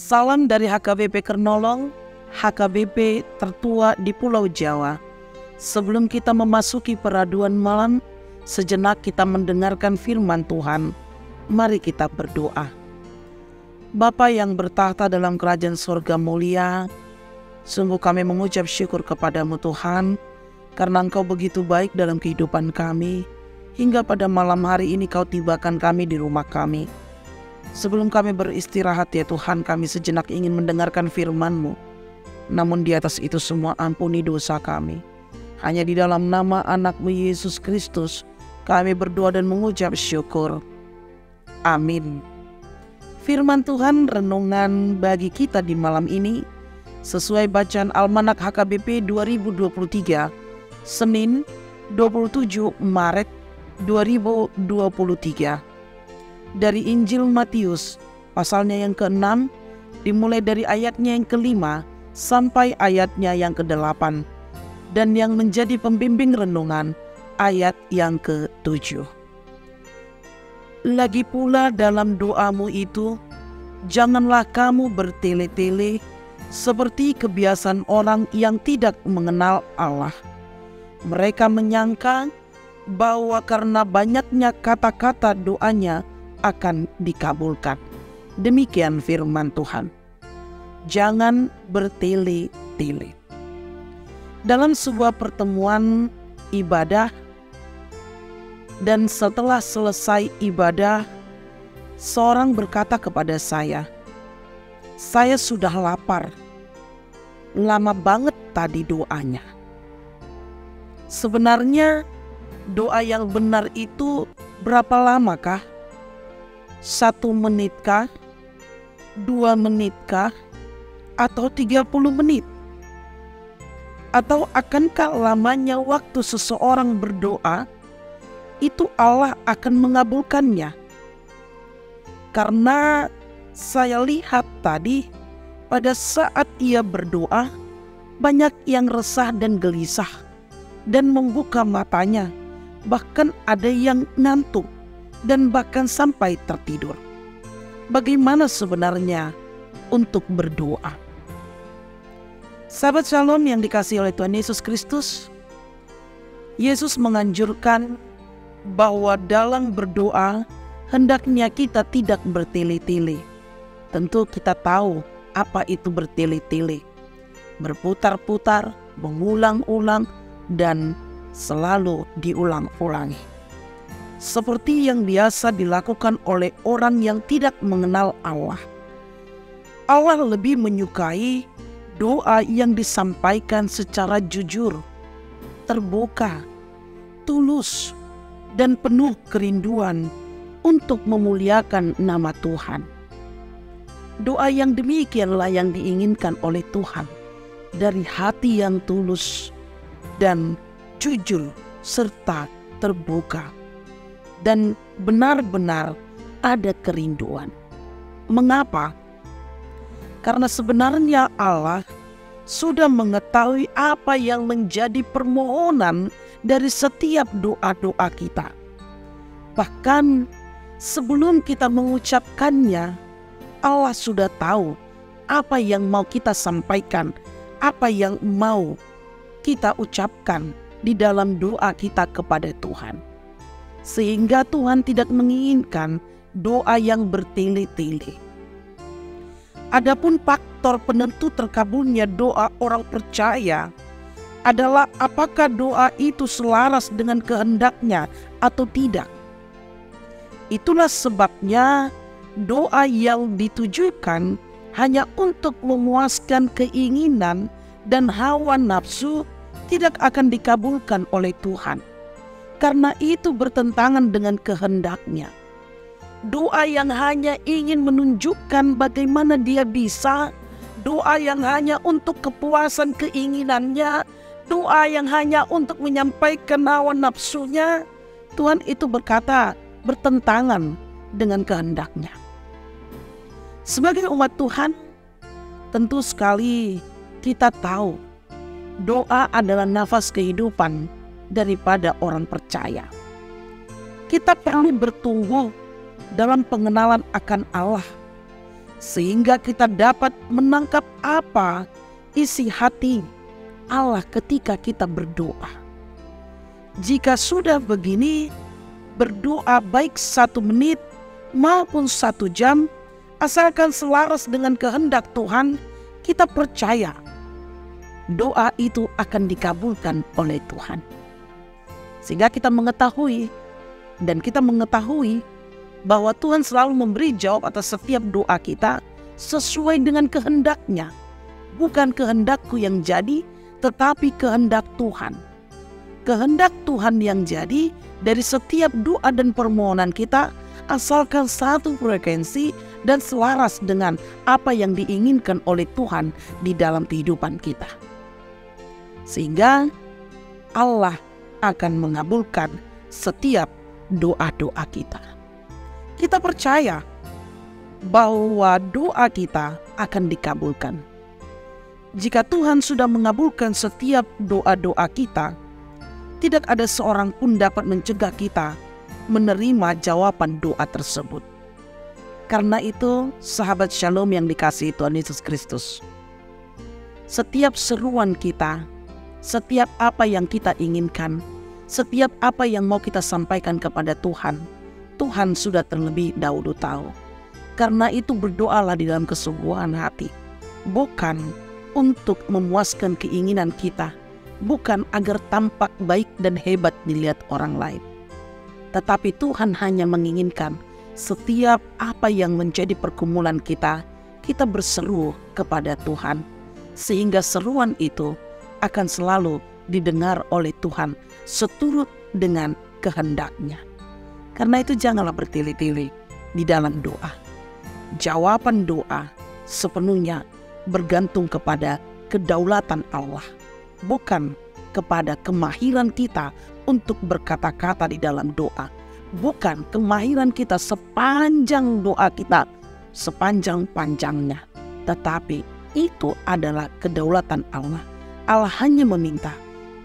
Salam dari HKBP Kernolong, HKBP tertua di Pulau Jawa. Sebelum kita memasuki peraduan malam, sejenak kita mendengarkan firman Tuhan. Mari kita berdoa. Bapa yang bertahta dalam kerajaan sorga mulia, sungguh kami mengucap syukur kepadamu Tuhan, karena Engkau begitu baik dalam kehidupan kami, hingga pada malam hari ini Kau tibakan kami di rumah kami. Sebelum kami beristirahat ya Tuhan, kami sejenak ingin mendengarkan firman-Mu. Namun di atas itu semua ampuni dosa kami. Hanya di dalam nama anak-Mu Yesus Kristus, kami berdoa dan mengucap syukur. Amin. Firman Tuhan renungan bagi kita di malam ini, sesuai bacaan Almanak HKBP 2023, Senin 27 Maret 2023. Dari Injil Matius, pasalnya yang ke-6, dimulai dari ayatnya yang ke-5 sampai ayatnya yang ke-8, dan yang menjadi pembimbing renungan ayat yang ke-7. Lagi pula dalam doamu itu, janganlah kamu bertele-tele seperti kebiasaan orang yang tidak mengenal Allah. Mereka menyangka bahwa karena banyaknya kata-kata doanya akan dikabulkan. Demikian firman Tuhan. Jangan bertele-tele. Dalam sebuah pertemuan ibadah, dan setelah selesai ibadah, seorang berkata kepada saya sudah lapar. Lama banget tadi doanya. Sebenarnya doa yang benar itu berapa lama kah? 1 menitkah? 2 menitkah? Atau 30 menit? Atau akankah lamanya waktu seseorang berdoa itu Allah akan mengabulkannya? Karena saya lihat tadi pada saat ia berdoa, banyak yang resah dan gelisah dan membuka matanya, bahkan ada yang ngantuk dan bahkan sampai tertidur. Bagaimana sebenarnya untuk berdoa? Sahabat Shalom yang dikasihi oleh Tuhan Yesus Kristus, Yesus menganjurkan bahwa dalam berdoa hendaknya kita tidak bertele-tele. Tentu kita tahu apa itu bertele-tele. Berputar-putar, mengulang-ulang, dan selalu diulang-ulangi. Seperti yang biasa dilakukan oleh orang yang tidak mengenal Allah. Allah lebih menyukai doa yang disampaikan secara jujur, terbuka, tulus, dan penuh kerinduan untuk memuliakan nama Tuhan. Doa yang demikianlah yang diinginkan oleh Tuhan, dari hati yang tulus dan jujur serta terbuka, dan benar-benar ada kerinduan. Mengapa? Karena sebenarnya Allah sudah mengetahui apa yang menjadi permohonan dari setiap doa-doa kita. Bahkan sebelum kita mengucapkannya, Allah sudah tahu apa yang mau kita sampaikan, apa yang mau kita ucapkan di dalam doa kita kepada Tuhan. Sehingga Tuhan tidak menginginkan doa yang bertele-tele. Adapun faktor penentu terkabulnya doa orang percaya adalah apakah doa itu selaras dengan kehendaknya atau tidak. Itulah sebabnya doa yang ditujukan hanya untuk memuaskan keinginan dan hawa nafsu tidak akan dikabulkan oleh Tuhan. Karena itu bertentangan dengan kehendaknya. Doa yang hanya ingin menunjukkan bagaimana dia bisa, doa yang hanya untuk kepuasan keinginannya, doa yang hanya untuk menyampaikan hawa nafsunya, Tuhan itu berkata bertentangan dengan kehendaknya. Sebagai umat Tuhan, tentu sekali kita tahu doa adalah nafas kehidupan daripada orang percaya. Kita perlu bertumbuh dalam pengenalan akan Allah. sehingga kita dapat menangkap apa isi hati Allah ketika kita berdoa. Jika sudah begini, berdoa baik 1 menit maupun 1 jam, asalkan selaras dengan kehendak Tuhan, kita percaya doa itu akan dikabulkan oleh Tuhan. Sehingga kita mengetahui bahwa Tuhan selalu memberi jawab atas setiap doa kita sesuai dengan kehendak-Nya. Bukan kehendakku yang jadi, tetapi kehendak Tuhan. Kehendak Tuhan yang jadi dari setiap doa dan permohonan kita, asalkan satu frekuensi dan selaras dengan apa yang diinginkan oleh Tuhan di dalam kehidupan kita. Sehingga Allah akan mengabulkan setiap doa-doa kita. Kita percaya bahwa doa kita akan dikabulkan. Jika Tuhan sudah mengabulkan setiap doa-doa kita, tidak ada seorang pun dapat mencegah kita menerima jawaban doa tersebut. Karena itu, sahabat Shalom yang dikasihi Tuhan Yesus Kristus, setiap seruan kita, setiap apa yang kita inginkan, setiap apa yang mau kita sampaikan kepada Tuhan, Tuhan sudah terlebih dahulu tahu. Karena itu berdoalah di dalam kesungguhan hati, bukan untuk memuaskan keinginan kita, bukan agar tampak baik dan hebat dilihat orang lain. Tetapi Tuhan hanya menginginkan setiap apa yang menjadi pergumulan kita, kita berseru kepada Tuhan, sehingga seruan itu akan selalu didengar oleh Tuhan seturut dengan kehendak-Nya. Karena itu janganlah bertele-tele di dalam doa. Jawaban doa sepenuhnya bergantung kepada kedaulatan Allah, bukan kepada kemahiran kita untuk berkata-kata di dalam doa, bukan kemahiran kita sepanjang doa kita, sepanjang-panjangnya, tetapi itu adalah kedaulatan Allah. Allah hanya meminta,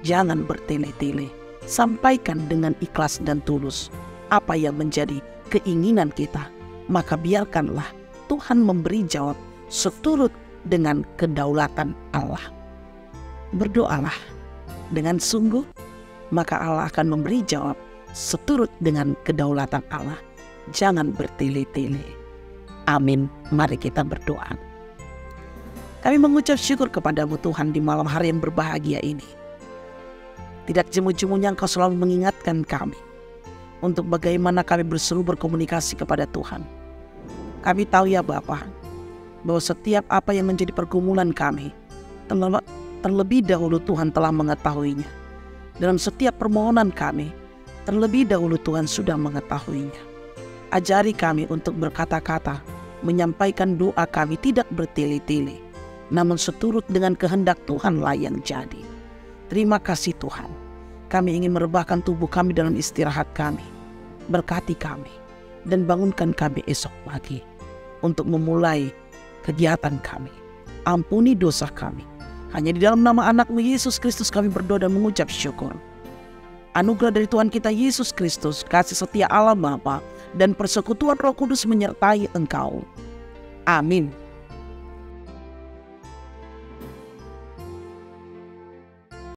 jangan bertele-tele, sampaikan dengan ikhlas dan tulus apa yang menjadi keinginan kita, maka biarkanlah Tuhan memberi jawab seturut dengan kedaulatan Allah. Berdoalah dengan sungguh, maka Allah akan memberi jawab seturut dengan kedaulatan Allah. Jangan bertele-tele. Amin. Mari kita berdoa. Kami mengucap syukur kepadamu Tuhan di malam hari yang berbahagia ini. Tidak jemu-jemunya Engkau selalu mengingatkan kami untuk bagaimana kami berseru berkomunikasi kepada Tuhan. Kami tahu ya Bapa, bahwa setiap apa yang menjadi pergumulan kami, terlebih dahulu Tuhan telah mengetahuinya. Dalam setiap permohonan kami, terlebih dahulu Tuhan sudah mengetahuinya. Ajari kami untuk berkata-kata, menyampaikan doa kami tidak bertele-tele, namun seturut dengan kehendak Tuhanlah yang jadi. Terima kasih Tuhan. Kami ingin merebahkan tubuh kami dalam istirahat kami. Berkati kami dan bangunkan kami esok pagi untuk memulai kegiatan kami. Ampuni dosa kami. Hanya di dalam nama anak-Mu Yesus Kristus kami berdoa dan mengucap syukur. Anugerah dari Tuhan kita Yesus Kristus, kasih setia Allah Bapa, dan persekutuan Roh Kudus menyertai engkau. Amin.